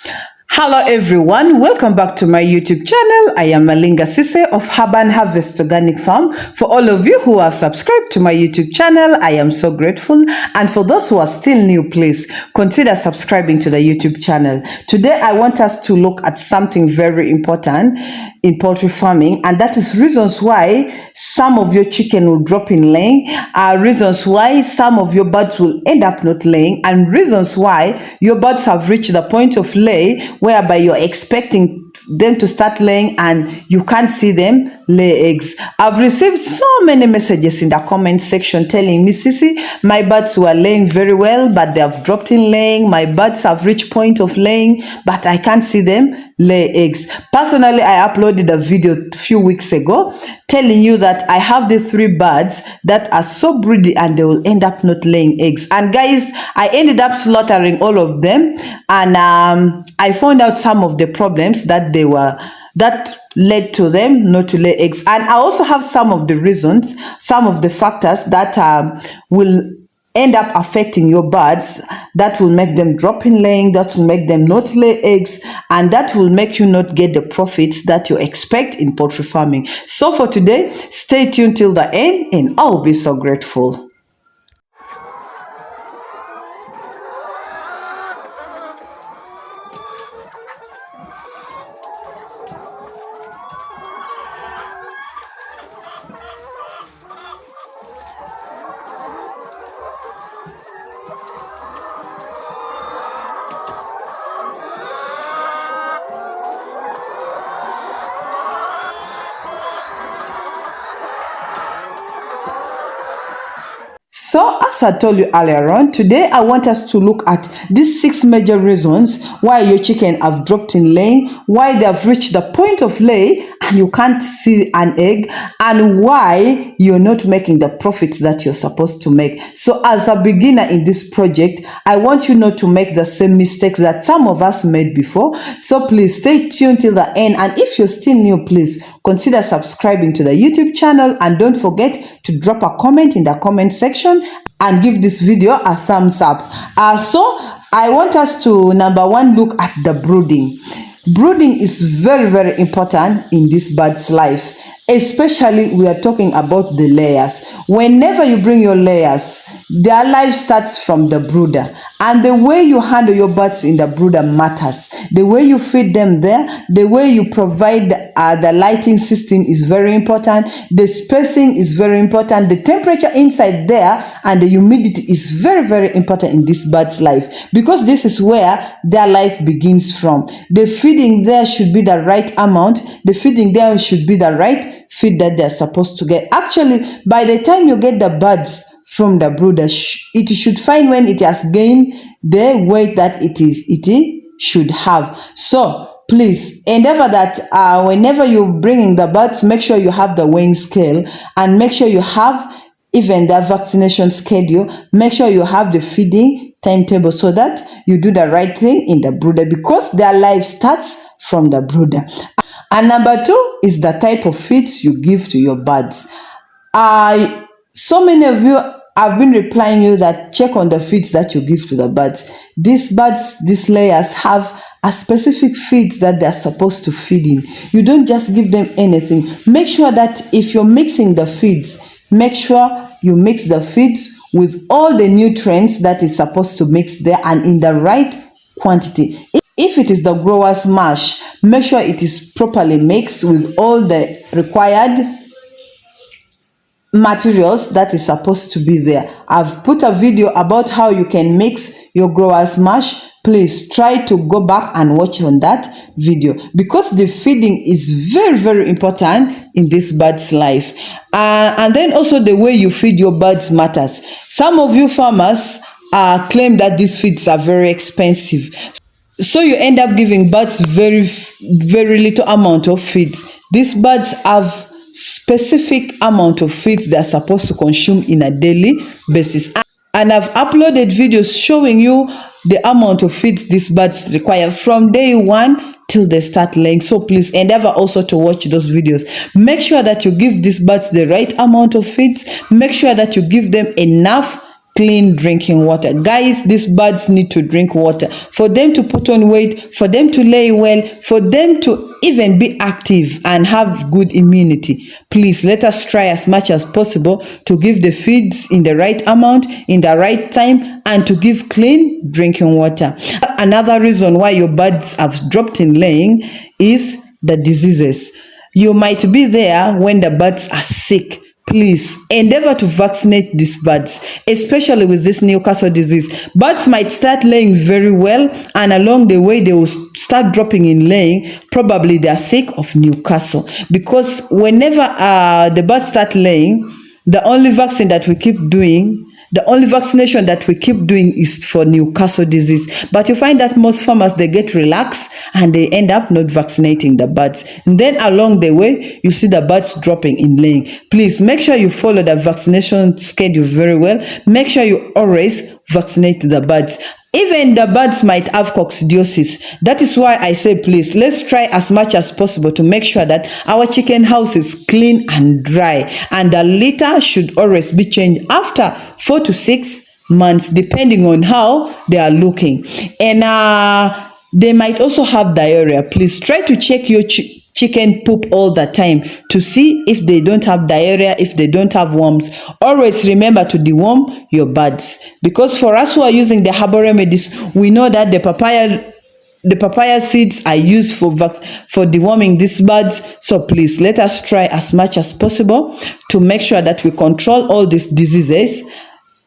Hello everyone, welcome back to my YouTube channel. I am Malinga Sise of Urban Harvest Organic Farm. For all of you who have subscribed to my YouTube channel, I am so grateful. And for those who are still new, please consider subscribing to the YouTube channel. Today I want us to look at something very important in poultry farming, and that is reasons why some of your chicken will drop in laying, reasons why some of your birds will end up not laying, and reasons why your birds have reached the point of lay whereby you're expecting them to start laying and you can't see them lay eggs. I've received so many messages in the comment section telling me, Sisi, my birds were laying very well, but they have dropped in laying. My birds have reached point of laying, but I can't see them lay eggs. Personally, I uploaded a video a few weeks ago telling you that I have the 3 birds that are so broody and they will end up not laying eggs. And guys, I ended up slaughtering all of them, and I found out some of the problems that led to them not to lay eggs. And I also have some of the reasons, some of the factors that will end up affecting your birds, that will make them drop in laying, that will make them not lay eggs, and that will make you not get the profits that you expect in poultry farming. So for today, stay tuned till the end and I'll be so grateful. So, as I told you earlier on, today I want us to look at these 6 major reasons why your chicken have dropped in laying, why they have reached the point of lay and you can't see an egg, and why you're not making the profits that you're supposed to make. So, as a beginner in this project, I want you not to make the same mistakes that some of us made before. So, please stay tuned till the end, and if you're still new, please consider subscribing to the YouTube channel, and don't forget to drop a comment in the comment section and give this video a thumbs up. So I want us to, number 1, look at the brooding. Brooding is very, very important in this bird's life. Especially we are talking about the layers. Whenever you bring your layers, their life starts from the brooder, and the way you handle your birds in the brooder matters. The way you feed them there, the way you provide the lighting system is very important. The spacing is very important. The temperature inside there and the humidity is very, very important in this bird's life, because this is where their life begins from. The feeding there should be the right amount. The feeding there should be the right feed that they're supposed to get. Actually, by the time you get the birds from the brooder, it should find when it has gained the weight that it should have. So please endeavor that whenever you're bringing the birds, make sure you have the weighing scale, and make sure you have even the vaccination schedule. Make sure you have the feeding timetable so that you do the right thing in the brooder, because their life starts from the brooder. And number 2 is the type of feeds you give to your birds. So many of you have been replying you that check on the feeds that you give to the birds. These birds, these layers have a specific feed that they're supposed to feed in. You don't just give them anything. Make sure that if you're mixing the feeds, make sure you mix the feeds with all the nutrients that is supposed to mix there and in the right quantity. If it is the grower's mash, make sure it is properly mixed with all the required materials that is supposed to be there. I've put a video about how you can mix your grower's mash. Please try to go back and watch on that video, because the feeding is very, very important in this bird's life. And then also the way you feed your birds matters. Some of you farmers claim that these feeds are very expensive. So you end up giving birds very, very little amount of feed. These birds have specific amount of feed they're supposed to consume in a daily basis. And I've uploaded videos showing you the amount of feed these birds require from day 1 till they start laying. So please endeavor also to watch those videos. Make sure that you give these birds the right amount of feeds. Make sure that you give them enough clean drinking water. Guys, these birds need to drink water for them to put on weight, for them to lay well, for them to even be active and have good immunity. Please let us try as much as possible to give the feeds in the right amount, in the right time, and to give clean drinking water. Another reason why your birds have dropped in laying is the diseases. You might be there when the birds are sick. Please endeavor to vaccinate these birds, especially with this Newcastle disease. Birds might start laying very well, and along the way they will start dropping in laying. Probably they are sick of Newcastle, because whenever the birds start laying, the only vaccination that we keep doing is for Newcastle disease. But you find that most farmers, they get relaxed and they end up not vaccinating the birds. And then along the way, you see the birds dropping in laying. Please make sure you follow the vaccination schedule very well. Make sure you always vaccinate the birds. Even the birds might have coccidiosis. That is why I say, please, let's try as much as possible to make sure that our chicken house is clean and dry. And the litter should always be changed after 4 to 6 months, depending on how they are looking. And they might also have diarrhea. Please try to check your chicken poop all the time to see if they don't have diarrhea, if they don't have worms. Always remember to deworm your birds, because for us who are using the herbal remedies, we know that the papaya seeds are used for deworming these birds. So please let us try as much as possible to make sure that we control all these diseases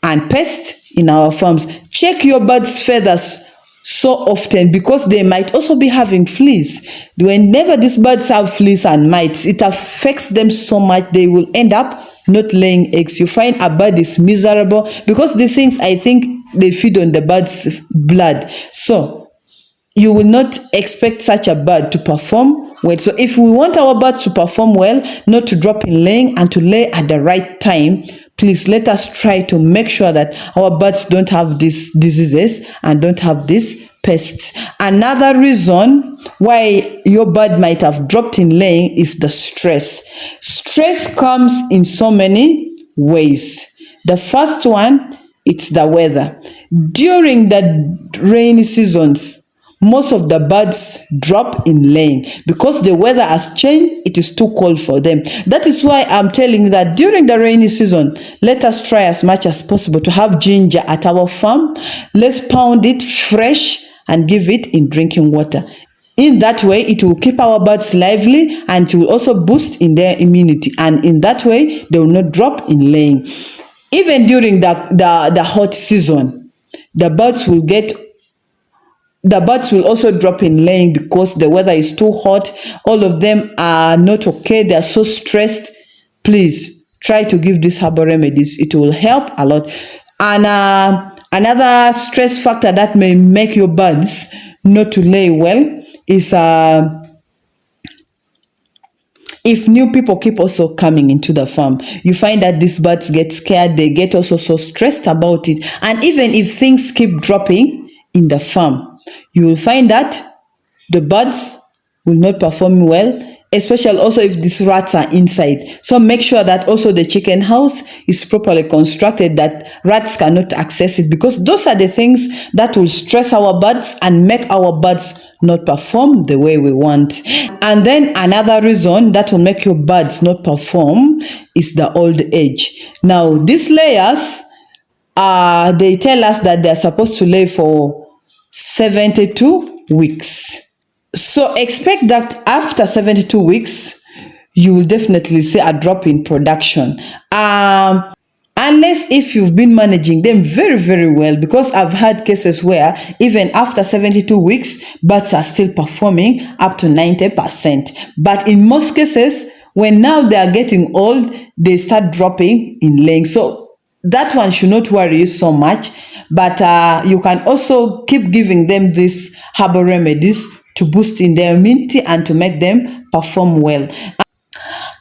and pests in our farms. Check your birds' feathers so often, because they might also be having fleas. Whenever these birds have fleas and mites, it affects them so much they will end up not laying eggs. You find a bird is miserable because these things, I think, they feed on the bird's blood. So you will not expect such a bird to perform well. So if we want our birds to perform well, not to drop in laying and to lay at the right time, please let us try to make sure that our birds don't have these diseases and don't have these pests. Another reason why your bird might have dropped in laying is the stress. Stress comes in so many ways. The first one, it's the weather. During the rainy seasons, most of the birds drop in laying because the weather has changed. It is too cold for them. That is why I'm telling you that during the rainy season, let us try as much as possible to have ginger at our farm. Let's pound it fresh and give it in drinking water. In that way, it will keep our birds lively, and it will also boost in their immunity. And in that way, they will not drop in laying. Even during the hot season, the birds will also drop in laying because the weather is too hot. All of them are not okay. They are so stressed. Please try to give these herbal remedies. It will help a lot. And another stress factor that may make your birds not to lay well is if new people keep also coming into the farm. You find that these birds get scared. They get also so stressed about it. And even if things keep dropping in the farm, you will find that the birds will not perform well, especially also if these rats are inside. So make sure that also the chicken house is properly constructed, that rats cannot access it, because those are the things that will stress our birds and make our birds not perform the way we want. And then another reason that will make your birds not perform is the old age. Now, these layers, they tell us that they're supposed to lay for 72 weeks. So expect that after 72 weeks, you will definitely see a drop in production. Unless if you've been managing them very, very well, because I've had cases where even after 72 weeks, birds are still performing up to 90%. But in most cases, when now they are getting old, they start dropping in laying. So that one should not worry you so much. But you can also keep giving them these herbal remedies to boost in their immunity and to make them perform well.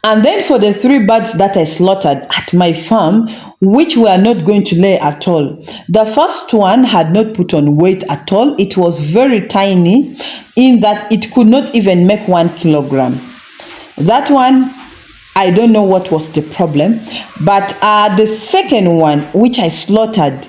And then for the 3 birds that I slaughtered at my farm, which were not going to lay at all. The first one had not put on weight at all. It was very tiny in that it could not even make 1 kilogram. That one, I don't know what was the problem. But the second one, which I slaughtered,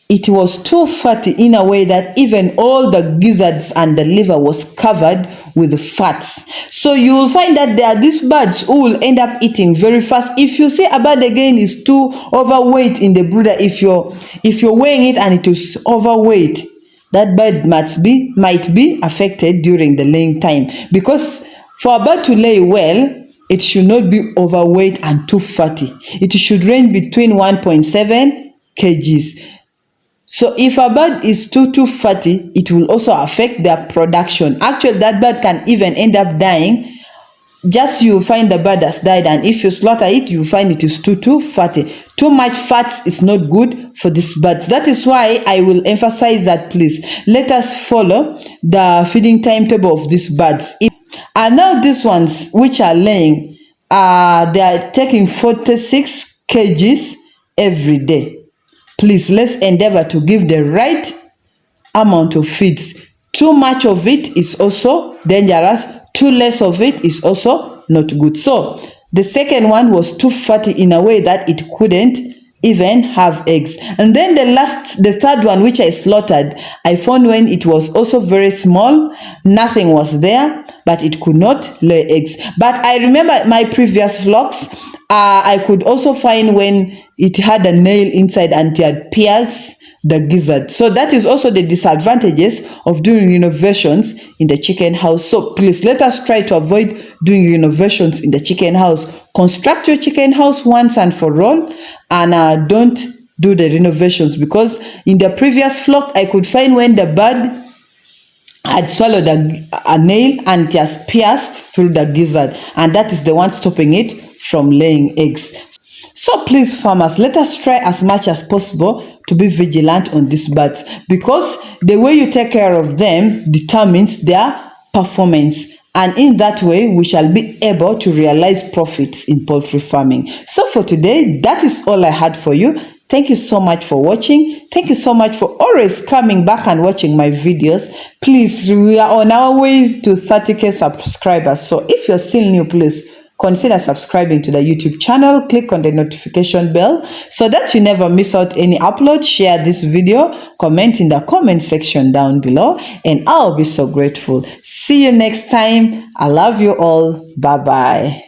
it was too fatty in a way that even all the gizzards and the liver was covered with fats. So you will find that there are these birds who will end up eating very fast. If you see a bird again is too overweight in the brooder, if you're weighing it and it is overweight, that bird might be affected during the laying time. Because for a bird to lay well, it should not be overweight and too fatty. It should range between 1.7 kgs. So if a bird is too fatty, it will also affect their production. Actually, that bird can even end up dying. Just you find the bird has died, and if you slaughter it, you find it is too fatty. Too much fat is not good for these birds. That is why I will emphasize that, please. Let us follow the feeding timetable of these birds. And now these ones which are laying, they are taking 46 kgs every day. Please, let's endeavor to give the right amount of feeds. Too much of it is also dangerous. Too less of it is also not good. So the second one was too fatty in a way that it couldn't even have eggs. And then the third one, which I slaughtered, I found when it was also very small, nothing was there, but it could not lay eggs. But I remember my previous vlogs, I could also find when it had a nail inside and it had pierced the gizzard. So that is also the disadvantages of doing renovations in the chicken house. So please, let us try to avoid doing renovations in the chicken house. Construct your chicken house once and for all, and don't do the renovations, because in the previous vlog I could find when the bird had swallowed a nail and it has pierced through the gizzard, and that is the one stopping it from laying eggs. So please, farmers, let us try as much as possible to be vigilant on these birds, because the way you take care of them determines their performance, and in that way we shall be able to realize profits in poultry farming. So for today, that is all I had for you. Thank you so much for watching. Thank you so much for always coming back and watching my videos. Please, we are on our way to 30k subscribers. So if you're still new, please consider subscribing to the YouTube channel. Click on the notification bell so that you never miss out any upload. Share this video, comment in the comment section down below, and I'll be so grateful. See you next time. I love you all. Bye bye.